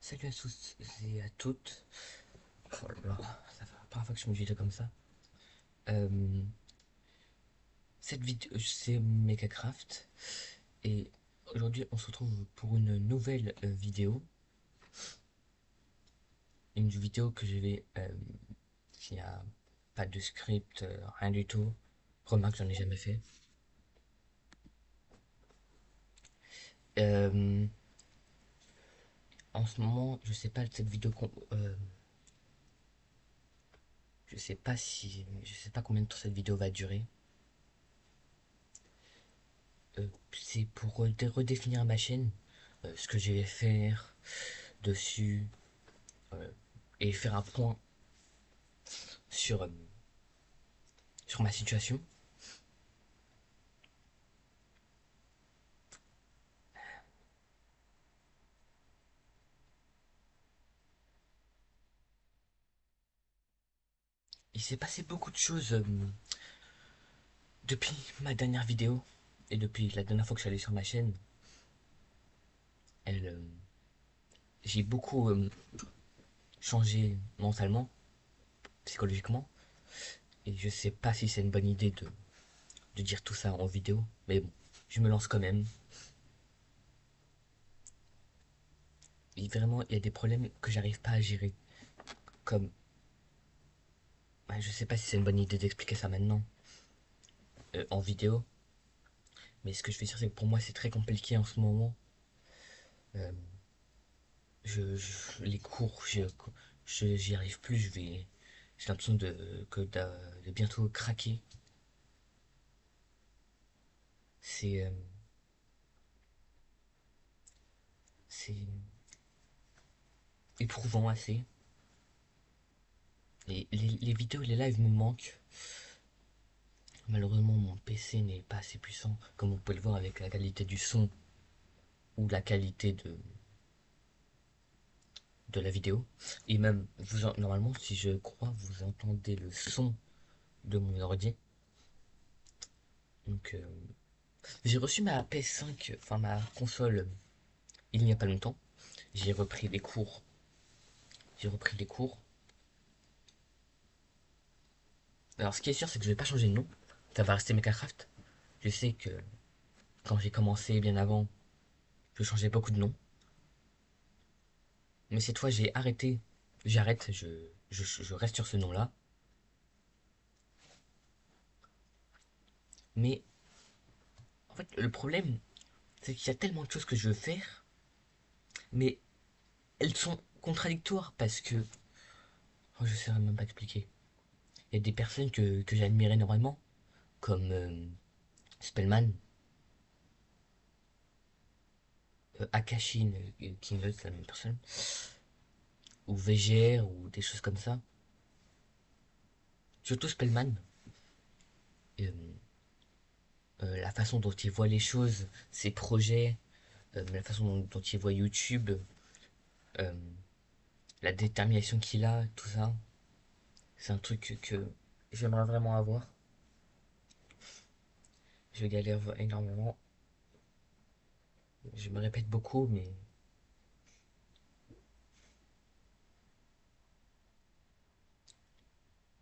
Salut à tous et à toutes. Oh là là, ça fait la première fois que je me dis comme ça. Euh, Cette vidéo, c'est MegaCraft et aujourd'hui on se retrouve pour une nouvelle vidéo. Une vidéo que je vais. Il n'y a pas de script, rien du tout. Remarque, j'en ai jamais fait. Euh, En ce moment, je sais pas cette vidéo. Je sais pas si. Je sais pas combien de temps cette vidéo va durer. C'est pour redéfinir ma chaîne, ce que je vais faire dessus, euh, et faire un point sur, sur ma situation. Il s'est passé beaucoup de choses depuis ma dernière vidéo et depuis la dernière fois que je suis allé sur ma chaîne. Elle, j'ai beaucoup changé mentalement, psychologiquement, et je sais pas si c'est une bonne idée de dire tout ça en vidéo, mais bon, je me lance quand même. Et vraiment, il y a des problèmes que j'arrive pas à gérer, comme, ouais, je sais pas si c'est une bonne idée d'expliquer ça maintenant en vidéo, mais ce que je veux dire, c'est que pour moi, c'est très compliqué en ce moment. Euh, les cours, j'y arrive plus. J'ai l'impression de bientôt craquer. C'est, c'est éprouvant assez. Et les vidéos, les lives me manquent. Malheureusement, mon PC n'est pas assez puissant, comme vous pouvez le voir avec la qualité du son ou la qualité de la vidéo. Et même, normalement, si je crois, vous entendez le son de mon ordi. Donc, j'ai reçu ma PS5, enfin ma console, il n'y a pas longtemps. J'ai repris les cours. J'ai repris les cours. Alors, ce qui est sûr, c'est que je vais pas changer de nom. Ça va rester Mechacraft. Je sais que quand j'ai commencé bien avant, je changeais beaucoup de noms. Mais cette fois, j'ai arrêté. J'arrête, je reste sur ce nom-là. Mais en fait, le problème, c'est qu'il y a tellement de choses que je veux faire, mais elles sont contradictoires parce que. Oh, je ne sais même pas expliquer. Il y a des personnes que j'admire énormément, comme Spellman, Akashi, qui est la même personne, ou VGR, ou des choses comme ça. Surtout Spellman. Euh, la façon dont il voit les choses, ses projets, la façon dont il voit YouTube, euh, la détermination qu'il a, tout ça, c'est un truc que j'aimerais vraiment avoir. Je galère énormément. Je me répète beaucoup, mais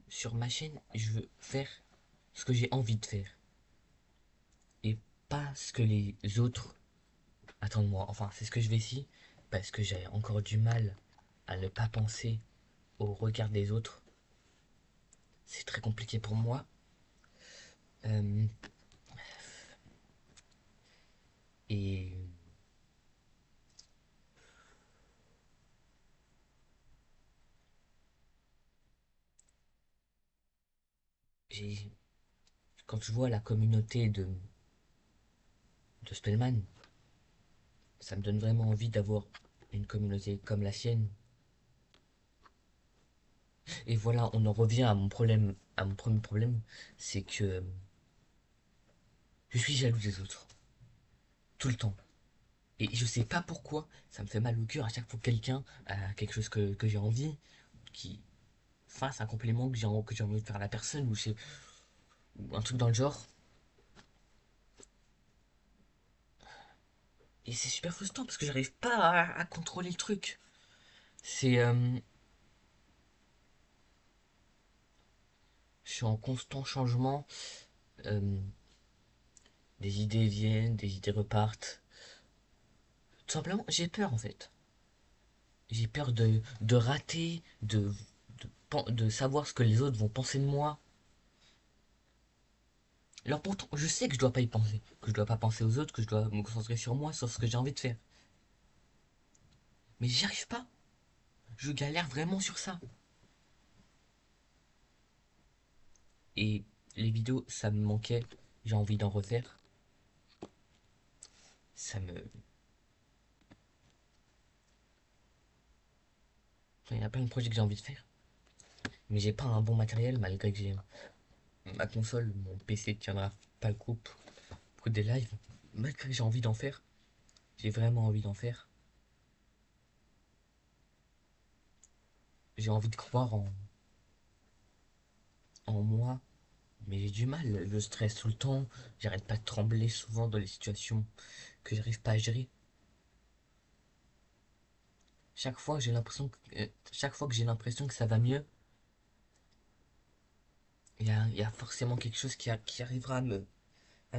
sur ma chaîne, je veux faire ce que j'ai envie de faire et pas ce que les autres attendent de moi. Enfin, c'est ce que je vais ici parce que j'ai encore du mal à ne pas penser au regard des autres. C'est très compliqué pour moi. Euh, et j'ai quand je vois la communauté de Spellman, ça me donne vraiment envie d'avoir une communauté comme la sienne. Et voilà, on en revient à mon problème, à mon premier problème, c'est que je suis jaloux des autres, tout le temps. Et je sais pas pourquoi, ça me fait mal au cœur à chaque fois que quelqu'un a quelque chose que j'ai envie, qui fasse un complément que j'ai envie de faire à la personne, ou un truc dans le genre. Et c'est super frustrant parce que j'arrive pas à contrôler le truc. C'est, je suis en constant changement. euh, des idées viennent, des idées repartent. Tout simplement, j'ai peur en fait. J'ai peur de rater, de savoir ce que les autres vont penser de moi. Alors pourtant, je sais que je dois pas y penser, que je dois pas penser aux autres, que je dois me concentrer sur moi, sur ce que j'ai envie de faire. Mais j'y arrive pas. Je galère vraiment sur ça. Et les vidéos, ça me manquait. J'ai envie d'en refaire. Ça me... Enfin, il y a plein de projets que j'ai envie de faire. Mais j'ai pas un bon matériel malgré que j'ai ma console, mon PC tiendra pas le coup pour des lives. Malgré que j'ai envie d'en faire. J'ai vraiment envie d'en faire. J'ai envie de croire en moi. Mais j'ai du mal. Je stresse tout le temps. J'arrête pas de trembler souvent dans les situations que j'arrive pas à gérer. Chaque fois que j'ai l'impression que ça va mieux, il y a forcément quelque chose qui arrivera à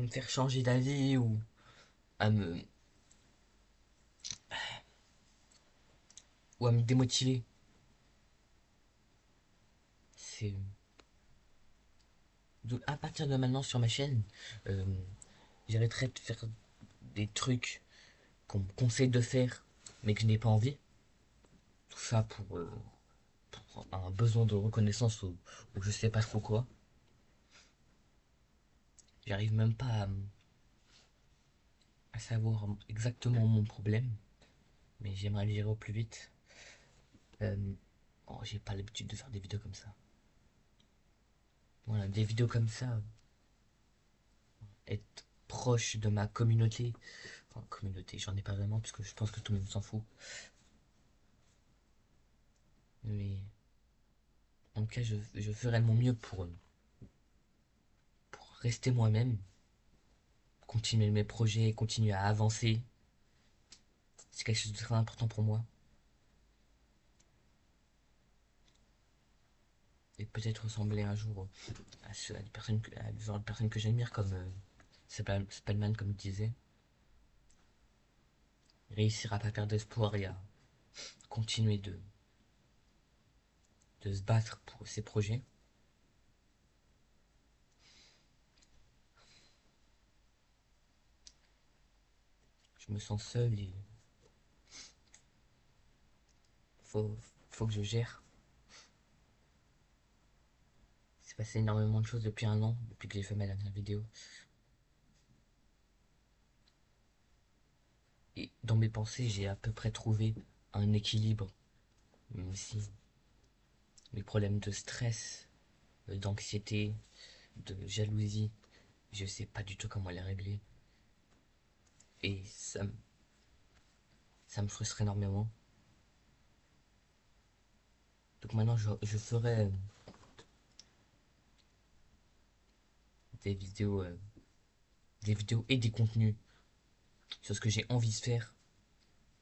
me faire changer d'avis à me, ou à me démotiver. C'est donc à partir de maintenant sur ma chaîne, euh, j'arrêterai de faire des trucs qu'on me conseille de faire, mais que je n'ai pas envie. Tout ça pour un besoin de reconnaissance ou je sais pas trop quoi. J'arrive même pas à savoir exactement mon problème, mais j'aimerais le gérer au plus vite. Euh, oh, j'ai pas l'habitude de faire des vidéos comme ça. Voilà, des vidéos comme ça, être proche de ma communauté. Enfin, communauté, j'en ai pas vraiment, puisque je pense que tout le monde s'en fout. Mais en tout cas, je ferai de mon mieux pour rester moi-même, continuer mes projets, continuer à avancer. C'est quelque chose de très important pour moi. Et peut-être ressembler un jour à des personnes, à des genre de personnes que j'admire, comme Spellman, comme tu disais. Réussir à pas perdre d'espoir et à continuer de se battre pour ses projets. Je me sens seul et faut, faut que je gère. Il s'est passé énormément de choses depuis un an, depuis que j'ai fait ma dernière vidéo. Et dans mes pensées, j'ai à peu près trouvé un équilibre, même si mes problèmes de stress, d'anxiété, de jalousie, je sais pas du tout comment les régler. Et ça me frustre énormément. Donc maintenant, je ferai des vidéos, euh, des vidéos et des contenus sur ce que j'ai envie de faire,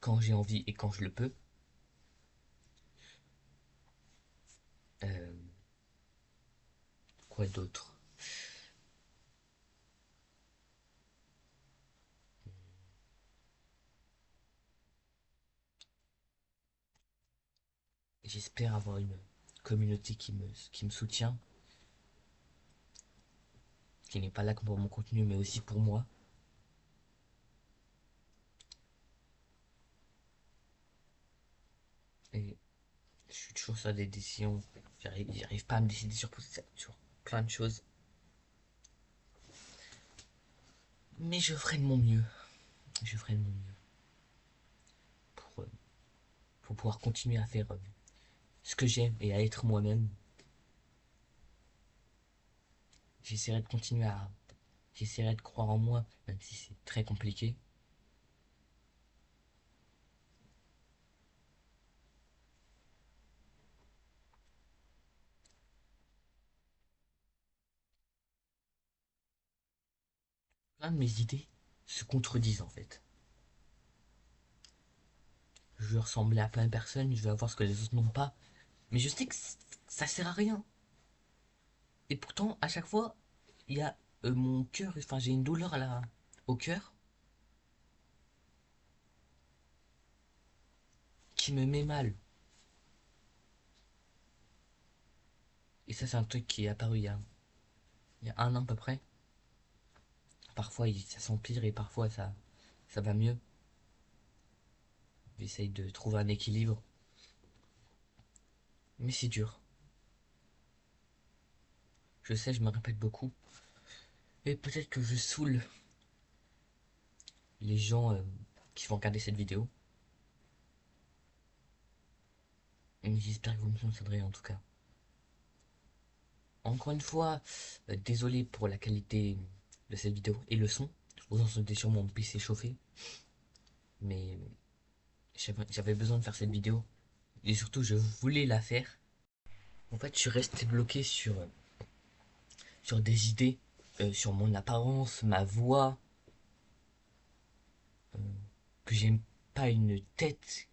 quand j'ai envie et quand je le peux. Euh, quoi d'autre? J'espère avoir une communauté qui me soutient, qui n'est pas là que pour mon contenu, mais aussi pour moi. Et je suis toujours sur des décisions. J'arrive pas à me décider sur plein de choses. Mais je ferai de mon mieux. Je ferai de mon mieux pour, euh, pour pouvoir continuer à faire ce que j'aime et à être moi-même. J'essaierai de continuer à. J'essaierai de croire en moi, même si c'est très compliqué. Plein de mes idées se contredisent en fait. Je veux ressembler à plein de personnes, je veux avoir ce que les autres n'ont pas. Mais je sais que ça sert à rien. Et pourtant, à chaque fois, il y a mon cœur, enfin j'ai une douleur là, au cœur qui me met mal. Et ça, c'est un truc qui est apparu il y a un an à peu près. Parfois, ça s'empire et parfois, ça va mieux. J'essaye de trouver un équilibre. Mais c'est dur. Je sais, je me répète beaucoup. Et peut-être que je saoule les gens qui vont regarder cette vidéo. Mais j'espère que vous me comprendrez en tout cas. Encore une fois, désolé pour la qualité de cette vidéo et le son. Vous entendez sur mon PC chauffé. Mais j'avais besoin de faire cette vidéo. Et surtout, je voulais la faire. En fait, je suis resté bloqué sur des idées, sur mon apparence, ma voix, euh, que j'aime pas une tête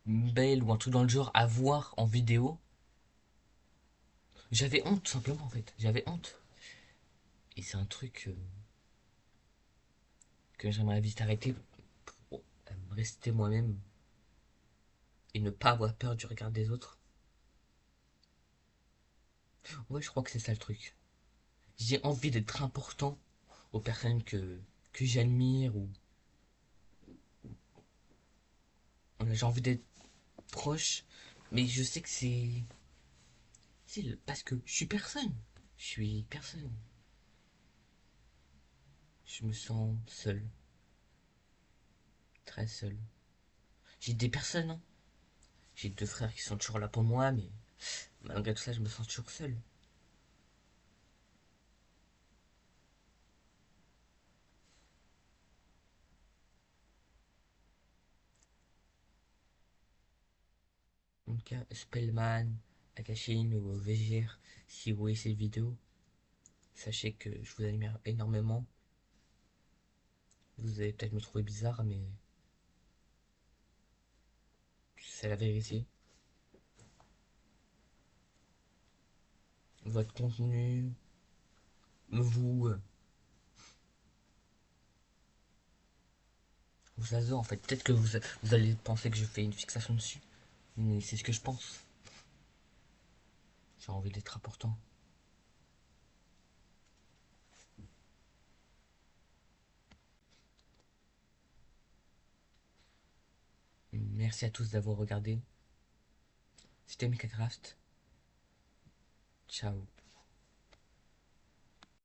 belle ou un truc dans le genre à voir en vidéo. J'avais honte, tout simplement, en fait. J'avais honte. Et c'est un truc que j'aimerais vite arrêter pour rester moi-même et ne pas avoir peur du regard des autres. Ouais, je crois que c'est ça le truc. J'ai envie d'être important aux personnes que j'admire ou j'ai envie d'être proche, mais je sais que c'est parce que je suis personne. Je suis personne. Je me sens seul, très seul. J'ai des personnes, hein. J'ai deux frères qui sont toujours là pour moi, mais malgré tout ça, je me sens toujours seul. Donc, Spellman, Akashin ou Végir, si vous voyez cette vidéo, sachez que je vous admire énormément. Vous allez peut-être me trouver bizarre, mais c'est la vérité. Votre contenu, vous, vous azure en fait. Peut-être que vous allez penser que je fais une fixation dessus, mais c'est ce que je pense. J'ai envie d'être important. Merci à tous d'avoir regardé. C'était Mikacraft. Ciao.